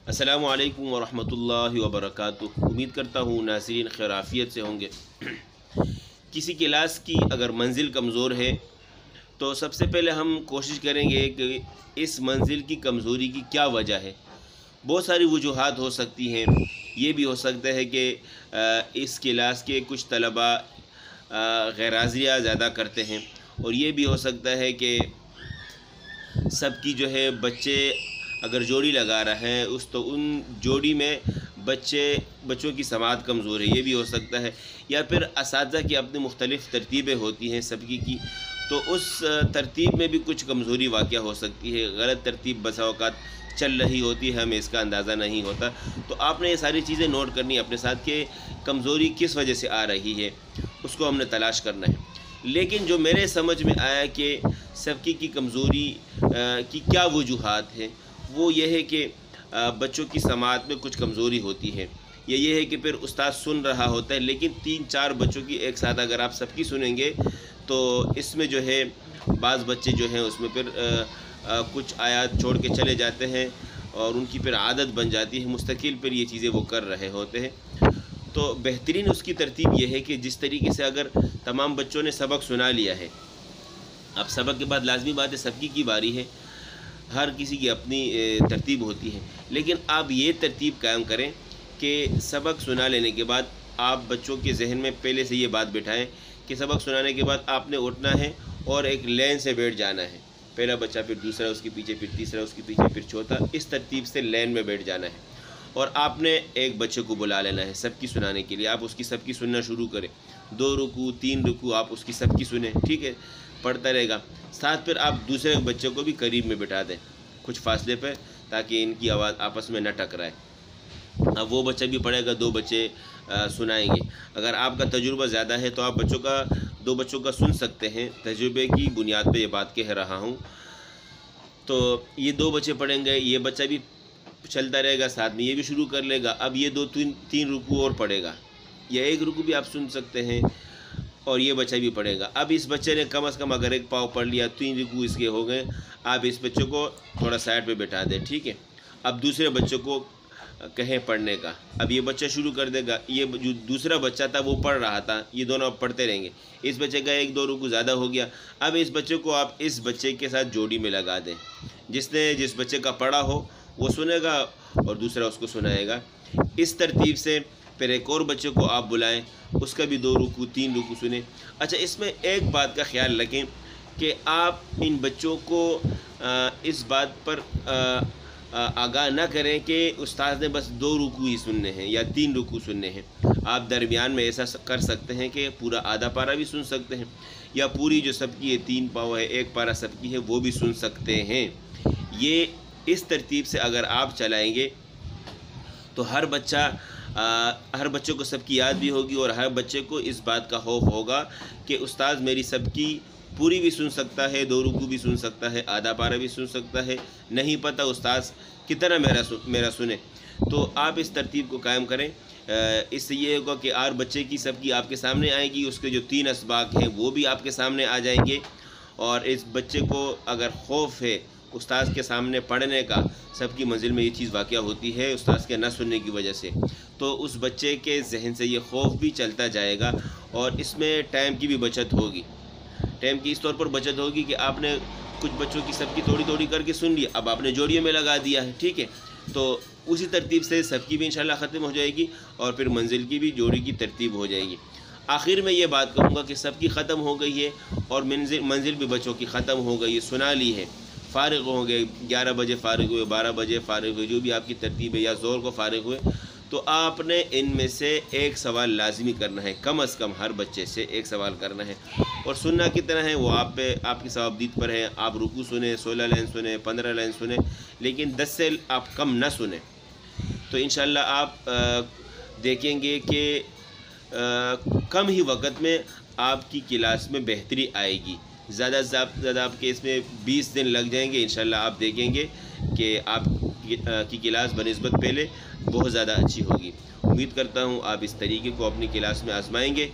السلام علیکم ورحمۃ اللہ وبرکاتہ۔ امید کرتا ہوں ناظرین خیرافیت سے ہوں گے۔ کسی کلاس کی اگر منزل کمزور ہے تو سب سے پہلے ہم کوشش کریں گے کہ اس منزل کی کمزوری کی کیا وجہ ہے۔ بہت ساری وجوہات ہو سکتی ہیں۔ یہ بھی ہو سکتا ہے کہ اس کلاس کے کچھ طلباء غیر حاضریہ زیادہ کرتے ہیں، اور یہ بھی ہو سکتا ہے کہ سب کی جو ہے بچے اگر جوڑی لگا رہے ہیں تو ان جوڑی میں بچوں کی سماعت کمزور ہے، یہ بھی ہو سکتا ہے۔ یا پھر اساتذہ کی اپنی مختلف ترتیبیں ہوتی ہیں سب کی، تو اس ترتیب میں بھی کچھ کمزوری واقع ہو سکتی ہے۔ غلط ترتیب بسا اوقات چل رہی ہوتی ہے، ہمیں اس کا اندازہ نہیں ہوتا۔ تو آپ نے یہ ساری چیزیں نوٹ کرنی اپنے ساتھ کہ کمزوری کس وجہ سے آ رہی ہے، اس کو ہم نے تلاش کرنا ہے۔ لیکن جو میرے سمجھ میں آیا کہ سبکی کی کمزوری کی کیا وجوہات ہیں، وہ یہ ہے کہ بچوں کی سماعت میں کچھ کمزوری ہوتی ہے، یا یہ ہے کہ پھر استاد سن رہا ہوتا ہے لیکن 3-4 بچوں کی ایک ساتھ اگر آپ سب کی سنیں گے تو اس میں جو ہے بعض بچے جو ہیں اس میں پھر کچھ آیات چھوڑ کے چلے جاتے ہیں، اور ان کی پھر عادت بن جاتی ہے، مستقل پھر یہ چیزیں وہ کر رہے ہوتے ہیں۔ تو بہترین اس کی ترتیب یہ ہے کہ جس طریقے سے اگر تمام بچوں نے سبق سنا لیا ہے، اب سبق کے بعد لازمی بات ہے سب کی باری ہے، ہر کسی کی اپنی ترتیب ہوتی ہے، لیکن آپ یہ ترتیب قائم کریں کہ سبق سنا لینے کے بعد آپ بچوں کے ذہن میں پہلے سے یہ بات بٹھائیں کہ سبق سنانے کے بعد آپ نے اٹھنا ہے اور ایک لین سے بیٹھ جانا ہے۔ پہلا بچہ، پھر دوسرا اس کے پیچھے، پھر تیسرا اس کے پیچھے، پھر چوتھا، اس ترتیب سے لین میں بیٹھ جانا ہے، اور آپ نے ایک بچے کو بلا لینا ہے سب کی سنانے کے لیے۔ آپ اس کی سب کی سننا شروع کریں، 2 رکوع 3 رکوع آپ اس کی سب کی سنیں، ٹھیک ہے، پڑھتا رہے گا۔ ساتھ پھر آپ دوسرے بچے کو بھی قریب میں بٹھا دیں کچھ فاصلے پہ، تاکہ ان کی آواز آپس میں نہ ٹکرائے۔ اب وہ بچہ بھی پڑھے گا، 2 بچے سنائیں گے۔ اگر آپ کا تجربہ زیادہ ہے تو آپ 2 بچوں کا سن سکتے ہیں، تجربے کی بنیاد پہ یہ بات کہہ رہا ہوں۔ تو یہ 2 بچے پڑھیں گے، یہ بچہ بھی چلتا رہے گا ساتھ میں، یہ بھی شروع کر لے گا۔ اب یہ 2-3 رکوع اور پڑھے گا، یا 1 رکوع بھی آپ سن سکتے ہیں، اور یہ بچہ بھی پڑھے گا۔ اب اس بچے نے کم از کم اگر 1 پاؤ پڑھ لیا، 3 رکوع اس کے ہو گئے، آپ اس بچے کو تھوڑا سائڈ پہ بٹھا دیں، ٹھیک ہے۔ اب دوسرے بچے کو کہیں پڑھنے کا، اب یہ بچہ شروع کر دے گا۔ یہ جو دوسرا بچہ تھا وہ پڑھ رہا تھا، یہ دونوں اب پڑھتے رہیں گے۔ اس بچے کا 1-2 رکوع زیادہ ہو گیا، اب اس بچے کو آپ اس بچے کے ساتھ جوڑی میں لگا دیں۔ جس بچے کا پڑھا ہو وہ سنے گا، اور دوسرا اس کو سنائے گا۔ اس ترتیب سے پھر ایک اور بچے کو آپ بلائیں، اس کا بھی 2 رکوع 3 رکوع سنیں۔ اچھا، اس میں ایک بات کا خیال رکھیں کہ آپ ان بچوں کو اس بات پر آگاہ نہ کریں کہ استاد نے بس 2 رکوع ہی سننے ہیں یا 3 رکوع سننے ہیں۔ آپ درمیان میں ایسا کر سکتے ہیں کہ پورا آدھا پارہ بھی سن سکتے ہیں، یا پوری جو سب کی ہے 3 پاؤ ہے، 1 پارہ سب کی ہے، وہ بھی سن سکتے ہیں۔ یہ اس ترتیب سے اگر آپ چلائیں گے تو ہر بچے کو سب کی یاد بھی ہوگی، اور ہر بچے کو اس بات کا خوف ہوگا کہ استاد میری سب کی پوری بھی سن سکتا ہے، 2 رکوع بھی سن سکتا ہے، آدھا پارہ بھی سن سکتا ہے، نہیں پتہ استاد کتنا میرا سنے۔ تو آپ اس ترتیب کو قائم کریں۔ اس سے یہ ہوگا کہ اور بچے کی سب کی آپ کے سامنے آئے گی، اس کے جو 3 اسباق ہیں وہ بھی آپ کے سامنے آ جائیں گے، اور اس بچے کو اگر خوف ہے استاد کے سامنے پڑھنے کا، سب کی منزل میں یہ چیز واقع ہوتی ہے استاد کے نہ سننے کی وجہ سے، تو اس بچے کے ذہن سے یہ خوف بھی چلتا جائے گا، اور اس میں ٹائم کی بھی بچت ہوگی۔ ٹائم کی اس طور پر بچت ہوگی کہ آپ نے کچھ بچوں کی سب کی تھوڑی کر کے سن لی، اب آپ نے جوڑیوں میں لگا دیا ہے، ٹھیک ہے۔ تو اسی ترتیب سے سب کی بھی انشاءاللہ ختم ہو جائے گی، اور پھر منزل کی بھی جوڑی کی ترتیب ہو جائے گی۔ آخر میں یہ بات کہوں گا کہ سب کی ختم ہو گئی ہے، اور منزل بھی بچوں کی ختم ہو گئی ہے، سنا لی ہے، فارغ ہو گئے، 11 بجے فارغ ہوئے، 12 بجے فارغ ہوئے، جو بھی آپ کی ترتیب ہے، یا زور کو فارغ ہوئے، تو آپ نے ان میں سے ایک سوال لازمی کرنا ہے، کم از کم ہر بچے سے ایک سوال کرنا ہے، اور سننا کتنا ہے وہ آپ کی ثوابدید پر ہے۔ آپ رکوع سنیں، 16 لائن سنیں، 15 لائن سنیں، لیکن 10 سے آپ کم نہ سنیں، تو انشاءاللہ آپ دیکھیں گے کہ کم ہی وقت میں آپ کی کلاس میں بہتری آئے گی۔ زیادہ سے زیادہ آپ کے اس میں 20 دن لگ جائیں گے، انشاءاللہ آپ دیکھیں گے کہ آپ کی کلاس بنسبت پہلے بہت زیادہ اچھی ہوگی۔ امید کرتا ہوں آپ اس طریقے کو اپنی کلاس میں آزمائیں گے۔